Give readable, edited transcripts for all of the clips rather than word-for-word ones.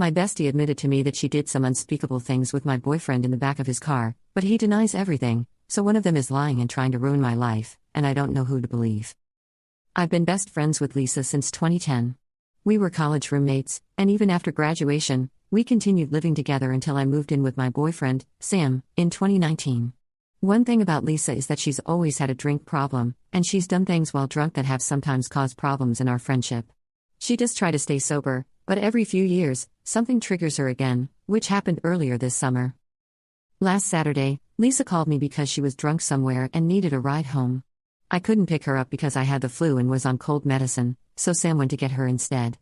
My bestie admitted to me that she did some unspeakable things with my boyfriend in the back of his car, but he denies everything, so one of them is lying and trying to ruin my life, and I don't know who to believe. I've been best friends with Lisa since 2010. We were college roommates, and even after graduation, we continued living together until I moved in with my boyfriend, Sam, in 2019. One thing about Lisa is that she's always had a drink problem, and she's done things while drunk that have sometimes caused problems in our friendship. She does try to stay sober, but every few years, something triggers her again, which happened earlier this summer. Last Saturday, Lisa called me because she was drunk somewhere and needed a ride home. I couldn't pick her up because I had the flu and was on cold medicine, so Sam went to get her instead.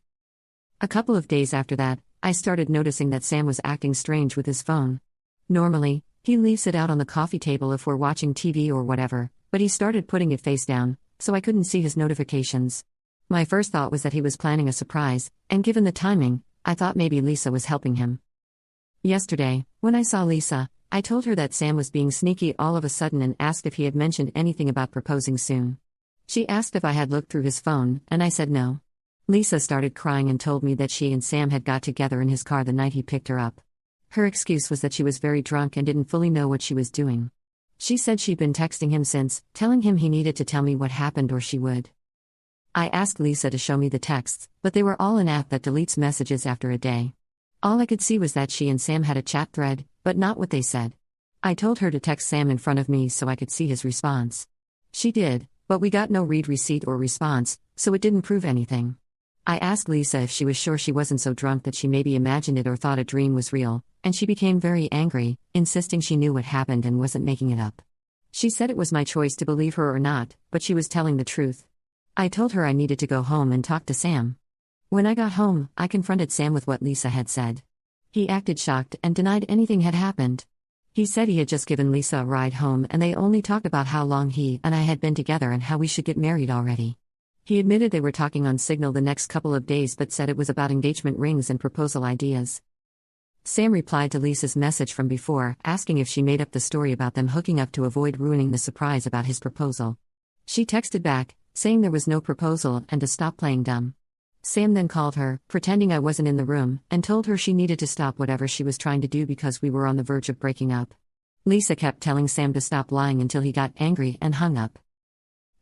A couple of days after that, I started noticing that Sam was acting strange with his phone. Normally, he leaves it out on the coffee table if we're watching TV or whatever, but he started putting it face down, so I couldn't see his notifications. My first thought was that he was planning a surprise, and given the timing, I thought maybe Lisa was helping him. Yesterday, when I saw Lisa, I told her that Sam was being sneaky all of a sudden and asked if he had mentioned anything about proposing soon. She asked if I had looked through his phone, and I said no. Lisa started crying and told me that she and Sam had got together in his car the night he picked her up. Her excuse was that she was very drunk and didn't fully know what she was doing. She said she'd been texting him since, telling him he needed to tell me what happened or she would. I asked Lisa to show me the texts, but they were all an app that deletes messages after a day. All I could see was that she and Sam had a chat thread, but not what they said. I told her to text Sam in front of me so I could see his response. She did, but we got no read receipt or response, so it didn't prove anything. I asked Lisa if she was sure she wasn't so drunk that she maybe imagined it or thought a dream was real, and she became very angry, insisting she knew what happened and wasn't making it up. She said it was my choice to believe her or not, but she was telling the truth. I told her I needed to go home and talk to Sam. When I got home, I confronted Sam with what Lisa had said. He acted shocked and denied anything had happened. He said he had just given Lisa a ride home and they only talked about how long he and I had been together and how we should get married already. He admitted they were talking on Signal the next couple of days but said it was about engagement rings and proposal ideas. Sam replied to Lisa's message from before, asking if she made up the story about them hooking up to avoid ruining the surprise about his proposal. She texted back, saying there was no proposal and to stop playing dumb. Sam then called her, pretending I wasn't in the room, and told her she needed to stop whatever she was trying to do because we were on the verge of breaking up. Lisa kept telling Sam to stop lying until he got angry and hung up.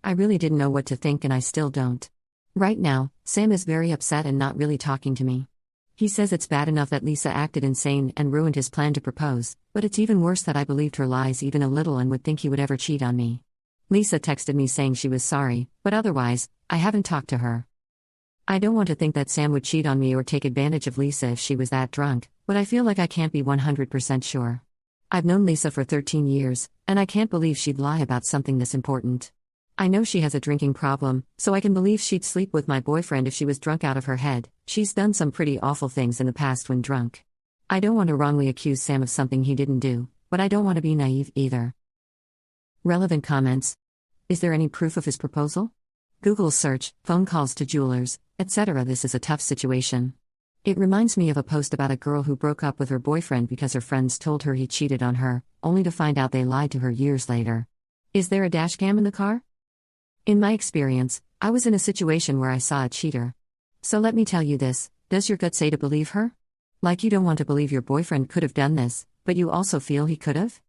I really didn't know what to think and I still don't. Right now, Sam is very upset and not really talking to me. He says it's bad enough that Lisa acted insane and ruined his plan to propose, but it's even worse that I believed her lies even a little and would think he would ever cheat on me. Lisa texted me saying she was sorry, but otherwise, I haven't talked to her. I don't want to think that Sam would cheat on me or take advantage of Lisa if she was that drunk, but I feel like I can't be 100% sure. I've known Lisa for 13 years, and I can't believe she'd lie about something this important. I know she has a drinking problem, so I can believe she'd sleep with my boyfriend if she was drunk out of her head. She's done some pretty awful things in the past when drunk. I don't want to wrongly accuse Sam of something he didn't do, but I don't want to be naive either. Relevant comments. Is there any proof of his proposal? Google search, phone calls to jewelers, etc. This is a tough situation. It reminds me of a post about a girl who broke up with her boyfriend because her friends told her he cheated on her, only to find out they lied to her years later. Is there a dashcam in the car? In my experience, I was in a situation where I saw a cheater. So let me tell you this, does your gut say to believe her? Like you don't want to believe your boyfriend could have done this, but you also feel he could have?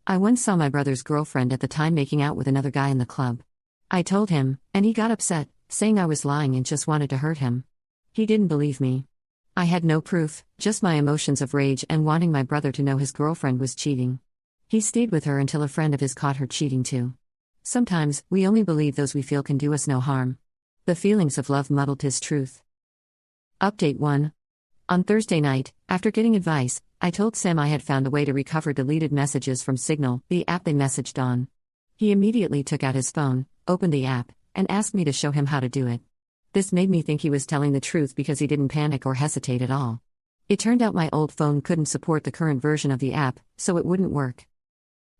I once saw my brother's girlfriend at the time making out with another guy in the club. I told him, and he got upset, saying I was lying and just wanted to hurt him. He didn't believe me. I had no proof, just my emotions of rage and wanting my brother to know his girlfriend was cheating. He stayed with her until a friend of his caught her cheating too. Sometimes, we only believe those we feel can do us no harm. The feelings of love muddled his truth. Update 1. On Thursday night, after getting advice, I told Sam I had found a way to recover deleted messages from Signal, the app they messaged on. He immediately took out his phone, opened the app, and asked me to show him how to do it. This made me think he was telling the truth because he didn't panic or hesitate at all. It turned out my old phone couldn't support the current version of the app, so it wouldn't work.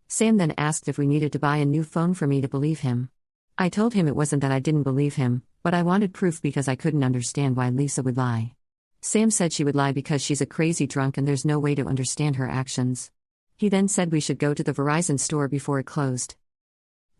Sam then asked if we needed to buy a new phone for me to believe him. I told him it wasn't that I didn't believe him, but I wanted proof because I couldn't understand why Lisa would lie. Sam said she would lie because she's a crazy drunk and there's no way to understand her actions. He then said we should go to the Verizon store before it closed.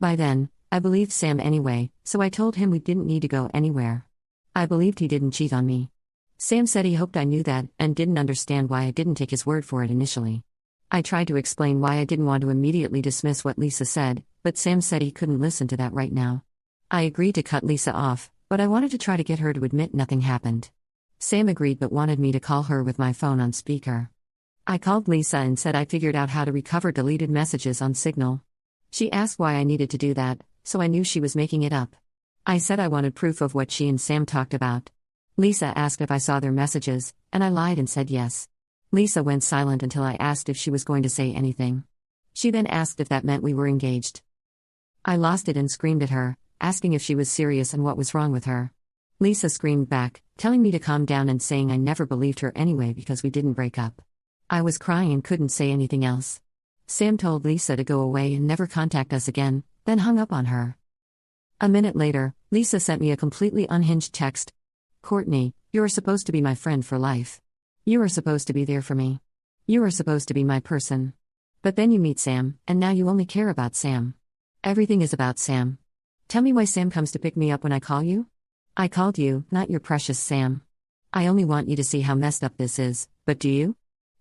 By then, I believed Sam anyway, so I told him we didn't need to go anywhere. I believed he didn't cheat on me. Sam said he hoped I knew that and didn't understand why I didn't take his word for it initially. I tried to explain why I didn't want to immediately dismiss what Lisa said, but Sam said he couldn't listen to that right now. I agreed to cut Lisa off, but I wanted to try to get her to admit nothing happened. Sam agreed but wanted me to call her with my phone on speaker. I called Lisa and said I figured out how to recover deleted messages on Signal. She asked why I needed to do that, so I knew she was making it up. I said I wanted proof of what she and Sam talked about. Lisa asked if I saw their messages, and I lied and said yes. Lisa went silent until I asked if she was going to say anything. She then asked if that meant we were engaged. I lost it and screamed at her, asking if she was serious and what was wrong with her. Lisa screamed back, telling me to calm down and saying I never believed her anyway because we didn't break up. I was crying and couldn't say anything else. Sam told Lisa to go away and never contact us again, then hung up on her. A minute later, Lisa sent me a completely unhinged text. Courtney, you are supposed to be my friend for life. You are supposed to be there for me. You are supposed to be my person. But then you meet Sam, and now you only care about Sam. Everything is about Sam. Tell me why Sam comes to pick me up when I call you? I called you, not your precious Sam. I only want you to see how messed up this is, but do you?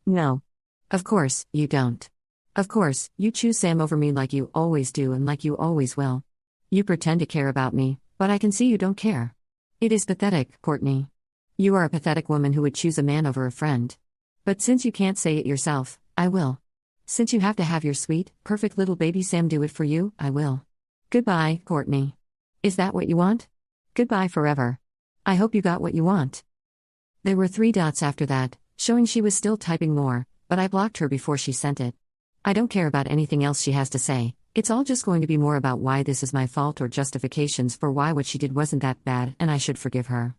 No. Of course, you don't. Of course, you choose Sam over me like you always do and like you always will. You pretend to care about me, but I can see you don't care. It is pathetic, Courtney. You are a pathetic woman who would choose a man over a friend. But since you can't say it yourself, I will. Since you have to have your sweet, perfect little baby Sam do it for you, I will. Goodbye, Courtney. Is that what you want? Goodbye forever. I hope you got what you want. There were 3 dots after that, showing she was still typing more, but I blocked her before she sent it. I don't care about anything else she has to say. It's all just going to be more about why this is my fault or justifications for why what she did wasn't that bad and I should forgive her.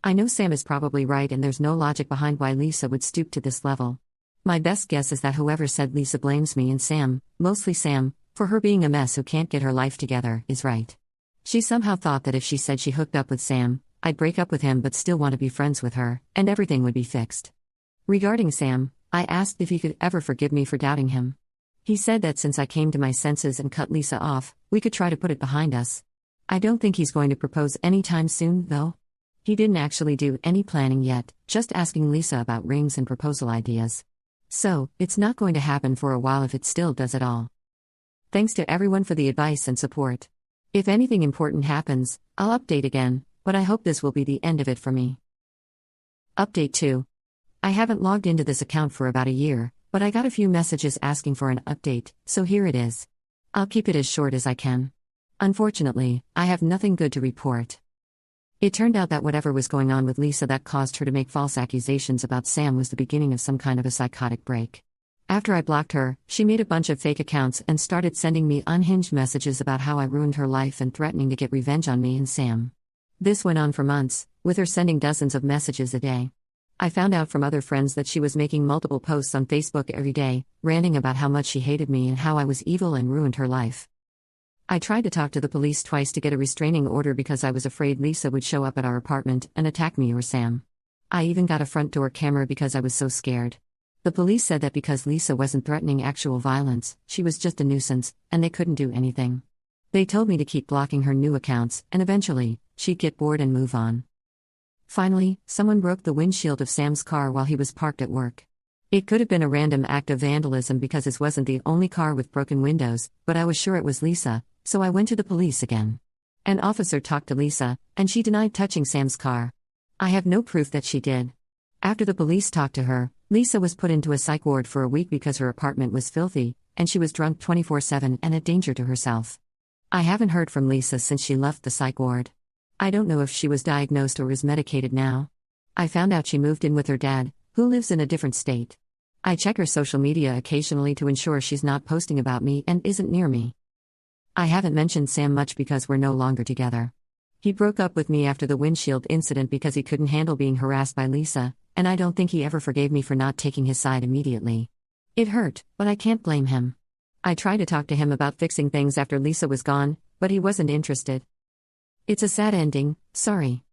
I know Sam is probably right and there's no logic behind why Lisa would stoop to this level. My best guess is that whoever said Lisa blames me and Sam, mostly Sam, for her being a mess who can't get her life together, is right. She somehow thought that if she said she hooked up with Sam, I'd break up with him but still want to be friends with her, and everything would be fixed. Regarding Sam, I asked if he could ever forgive me for doubting him. He said that since I came to my senses and cut Lisa off, we could try to put it behind us. I don't think he's going to propose anytime soon, though. He didn't actually do any planning yet, just asking Lisa about rings and proposal ideas. So, it's not going to happen for a while if it still does at all. Thanks to everyone for the advice and support. If anything important happens, I'll update again, but I hope this will be the end of it for me. Update 2. I haven't logged into this account for about a year, but I got a few messages asking for an update, so here it is. I'll keep it as short as I can. Unfortunately, I have nothing good to report. It turned out that whatever was going on with Lisa that caused her to make false accusations about Sam was the beginning of some kind of a psychotic break. After I blocked her, she made a bunch of fake accounts and started sending me unhinged messages about how I ruined her life and threatening to get revenge on me and Sam. This went on for months, with her sending dozens of messages a day. I found out from other friends that she was making multiple posts on Facebook every day, ranting about how much she hated me and how I was evil and ruined her life. I tried to talk to the police twice to get a restraining order because I was afraid Lisa would show up at our apartment and attack me or Sam. I even got a front door camera because I was so scared. The police said that because Lisa wasn't threatening actual violence, she was just a nuisance, and they couldn't do anything. They told me to keep blocking her new accounts, and eventually, she'd get bored and move on. Finally, someone broke the windshield of Sam's car while he was parked at work. It could have been a random act of vandalism because his wasn't the only car with broken windows, but I was sure it was Lisa, so I went to the police again. An officer talked to Lisa, and she denied touching Sam's car. I have no proof that she did. After the police talked to her, Lisa was put into a psych ward for a week because her apartment was filthy, and she was drunk 24/7 and a danger to herself. I haven't heard from Lisa since she left the psych ward. I don't know if she was diagnosed or is medicated now. I found out she moved in with her dad, who lives in a different state. I check her social media occasionally to ensure she's not posting about me and isn't near me. I haven't mentioned Sam much because we're no longer together. He broke up with me after the windshield incident because he couldn't handle being harassed by Lisa, and I don't think he ever forgave me for not taking his side immediately. It hurt, but I can't blame him. I tried to talk to him about fixing things after Lisa was gone, but he wasn't interested. It's a sad ending, sorry.